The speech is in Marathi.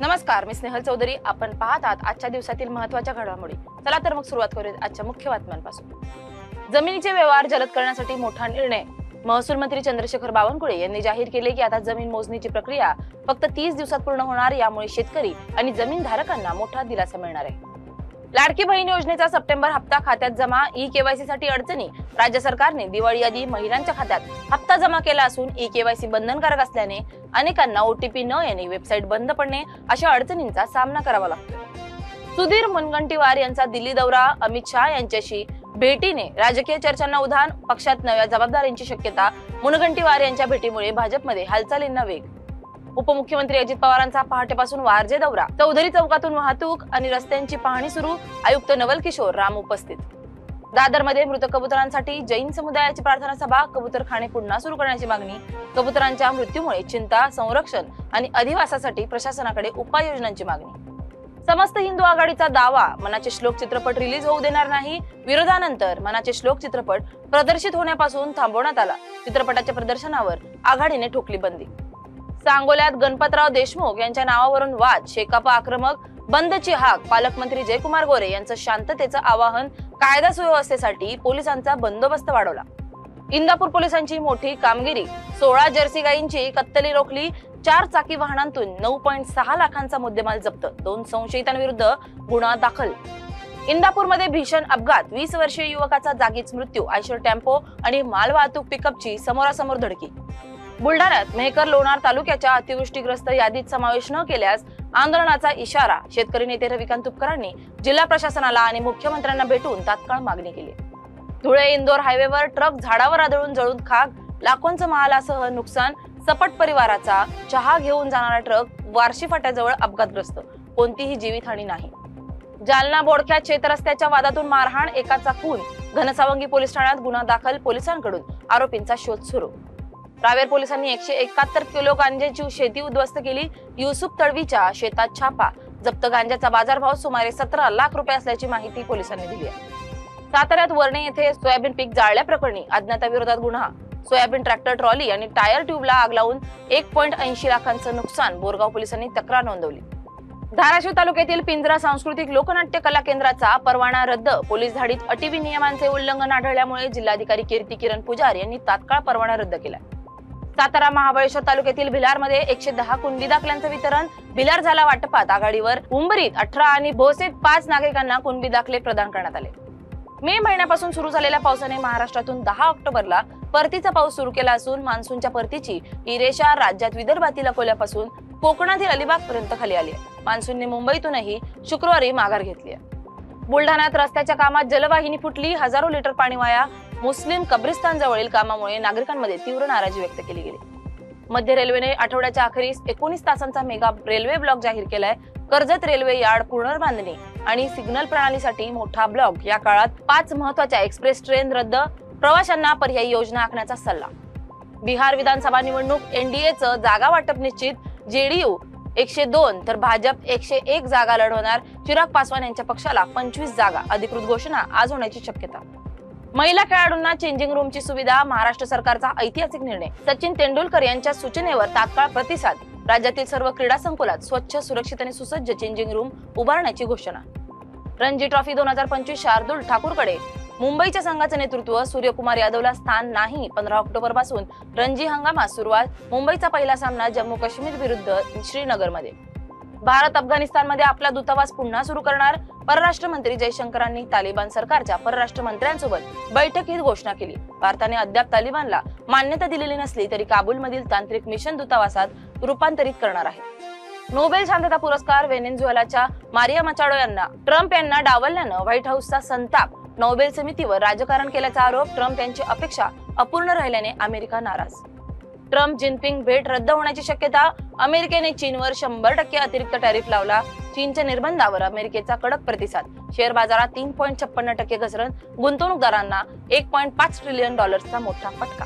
नमस्कार, मी स्नेहल चौधरी. आपण पाहत आहात आजच्या दिवसातील महत्त्वाच्या घडामोडी. चला तर मग सुरुवात करूया आजच्या मुख्य बातम्यांपासून. जमिनीचे व्यवहार जलद करण्यासाठी मोठा निर्णय. महसूल मंत्री चंद्रशेखर बावनकुळे यांनी जाहीर केले की आता जमीन मोजणीची प्रक्रिया फक्त 30 दिवसात पूर्ण होणार. यामुळे शेतकरी आणि जमीन धारकांना मोठा दिलासा मिळणार आहे. लाडकी बहीण योजनेचा सप्टेंबर हप्ता खात्यात जमा. ई-केवायसी साठी अडचणी. राज्य सरकारने दिवाळी आधी महिलांच्या खात्यात हप्ता जमा केला असून ई-केवायसी बंधनकारक असल्याने अनेकांना ओटीपी न येणे, वेबसाईट बंद पडणे अशा अडचणींचा सामना करावा लागतो. सुधीर मुनगंटीवार यांचा दिल्ली दौरा. अमित शहा यांच्याशी भेटीने राजकीय चर्चांना उधाण. पक्षात नव्या जबाबदाऱ्यांची शक्यता. मुनगंटीवार यांच्या भेटीमुळे भाजपमध्ये हालचालींना वेग. उपमुख्यमंत्री अजित पवारांचा पहाटेपासून वारजे दौरा. चौधरी चौकातून वाहतूक आणि रस्त्यांची पाहणी सुरू. आयुक्त नवल किशोर राम उपस्थित. दादरमध्ये मृत कबुतरांसाठी जैन समुदायाची प्रार्थना सभा. कबुतरखाने पुन्हा सुरू करण्याची मागणी. कबुतरांच्या मृत्यूमुळे चिंता, संरक्षण आणि अधिवासासाठी प्रशासनाकडे उपाययोजनांची मागणी. समस्त हिंदू आघाडीचा दावा. मनाचे श्लोक चित्रपट रिलीज होऊ देणार नाही. विरोधानंतर मनाचे श्लोक चित्रपट प्रदर्शित होण्यापासून थांबवण्यात आला. चित्रपटाच्या प्रदर्शनावर आघाडीने ठोकली बंदी. सांगोल्यात गणपतराव देशमुख यांच्या नावावरून वाद. शेकापा आक्रमक. बंदची हाक. पालकमंत्री जयकुमार गोरे यांचं शांततेचं आवाहन. कायदा सुव्यवस्थेसाठी पोलिसांचा बंदोबस्त वाढवला. इंदापूर पोलिसांची मोठी कामगिरी. 16 जर्सी गायींची कत्तली रोखली. 4 चाकी वाहनांतून 9.6 लाखांचा मुद्देमाल जप्त. 2 संशयितांविरुद्ध गुन्हा दाखल. इंदापूरमध्ये भीषण अपघात. 20 वर्षीय युवकाचा जागीच मृत्यू. आयशर टेम्पो आणि मालवाहतूक पिकअपची समोरासमोर धडकी. बुलढाण्यात मेहकर लोणार तालुक्याच्या अतिवृष्टीग्रस्त यादीत समावेश न केल्यास आंदोलनाचा इशारा. शेतकरी नेते रविकांत तुपकरांनी जिल्हा प्रशासनाला आणि मुख्यमंत्र्यांना भेटून तात्काळ मागणी केली. धुळे इंदोर हायवेवर ट्रक झाडावर आदळून जळून खाक. लाखोंचं मालासह नुकसान. सपट परिवाराचा चहा घेऊन जाणारा ट्रक वारशी फाट्याजवळ अपघातग्रस्त. कोणतीही जीवितहानी नाही. जालना बोडख्यात शेतरस्त्याच्या वादातून मारहाण. एकाचा खून. घनसावंगी पोलीस ठाण्यात गुन्हा दाखल. पोलिसांकडून आरोपींचा शोध सुरू. रावेर पोलिसांनी 171 किलो गांजाची शेती उद्ध्वस्त केली. युसुफ तळवीच्या शेतात छापा. जप्त गांजाचा बाजारभाव सुमारे 17 लाख रुपये असल्याची माहिती पोलिसांनी दिली आहे. साताऱ्यात वर्णे येथे सोयाबीन पीक जाळल्याप्रकरणी अज्ञाताविरोधात गुन्हा. सोयाबीन ट्रॅक्टर ट्रॉली आणि टायर ट्यूबला आग लावून 1.80 लाखांचं नुकसान. बोरगाव पोलिसांनी तक्रार नोंदवली. धाराशिव तालुक्यातील पिंजरा सांस्कृतिक लोकनाट्य कला केंद्राचा परवाना रद्द. पोलीस धाडीत अटी नियमांचे उल्लंघन आढळल्यामुळे जिल्हाधिकारी कीर्ती किरण पुजारी यांनी तात्काळ परवाना रद्द केला. सातारा महाबळेश्वर तालुक्यातील भिलारमध्ये 110 कुणबी दाखल्यांचं वितरण. भिलार झाला वाटपात आघाडीवर. उंबरीत 18 आणि भोसेत 5 नागरिकांना कुणबी दाखले प्रदान करण्यात आले. मे महिन्यापासून सुरू झालेल्या पावसाने महाराष्ट्रातून 10 ऑक्टोबरला परतीचा पाऊस सुरू केला असून मान्सूनच्या परतीची ही रेषा राज्यात विदर्भातील अकोल्यापासून कोकणातील अलिबाग पर्यंत खाली आली आहे. मान्सूनने मुंबईतूनही शुक्रवारी माघार घेतली आहे. बुलढाण्यात रस्त्याच्या कामात जलवाहिनी फुटली. हजारो लिटर पाणी वाया. मुस्लिम कब्रिस्तान जवळील कामामुळे नागरिकांमध्ये तीव्र नाराजी व्यक्त केली गेली. मध्य रेल्वेने आठवड्याच्या अखेरीस 19 तासांचा मेगा रेल्वे ब्लॉक जाहीर केलाय. कर्जत रेल्वे यार्ड पुनर्बांधणी आणि सिग्नल प्रणालीसाठी मोठा ब्लॉक. या काळात 5 महत्वाच्या एक्सप्रेस ट्रेन रद्द. प्रवाशांना पर्यायी योजना आखण्याचा सल्ला. बिहार विधानसभा निवडणूक. एनडीएचं जागा वाटप निश्चित. जेडीयू 102 तर भाजप 101 जागा लढवणार. चिराग पासवान यांच्या पक्षाला 25 जागा. अधिकृत घोषणा आज होण्याची शक्यता. महिला खेळाडूंना चेंजिंग रूमची सुविधा. महाराष्ट्र सरकारचा ऐतिहासिक निर्णय. सचिन तेंडुलकर यांच्या सूचनेवर तात्काळ प्रतिसाद. राज्यातील सर्व क्रीडा संकुलात स्वच्छ, सुरक्षित आणि सुसज्ज चेंजिंग रूम उभारण्याची घोषणा. रणजी ट्रॉफी 2025 शार्दूल ठाकूरकडे. मुंबईच्या संघाचं नेतृत्व. सूर्यकुमार यादवला स्थान नाही. 15 ऑक्टोबर पासून रणजी हंगामास सुरुवात. मुंबईचा पहिला सामना जम्मू काश्मीर विरुद्ध श्रीनगरमध्ये. भारत अफगाणिस्तानमध्ये आपला दूतावास पुन्हा सुरू करणार. परराष्ट्र मंत्री जयशंकरांनी तालिबान सरकारच्या परराष्ट्र मंत्र्यांसोबत बैठकीत घोषणा केली. भारताने अद्याप तालिबानला मान्यता दिलेली नसली तरी काबूलमधील तांत्रिक मिशन दूतावासात रूपांतरित करणार आहे. नोबेल शांतता पुरस्कार. व्हेनेझुएलाच्या मारिया मचाडो यांना. ट्रम्प यांना डावलल्यानं व्हाईट हाऊसचा संताप. नोबेल समितीवर राजकारण केल्याचा आरोप. ट्रम्प यांची अपेक्षा अपूर्ण राहिल्याने अमेरिका नाराज. ट्रम्प जिनपिंग भेट रद्द होण्याची शक्यता. अमेरिकेने चीनवर 100% अतिरिक्त टॅरिफ लावला. चीनच्या निर्बंधावर अमेरिकेचा कडक प्रतिसाद. शेअर बाजारात 3.56% घसरण. गुंतवणूकदारांना $1.5 ट्रिलियन मोठा फटका.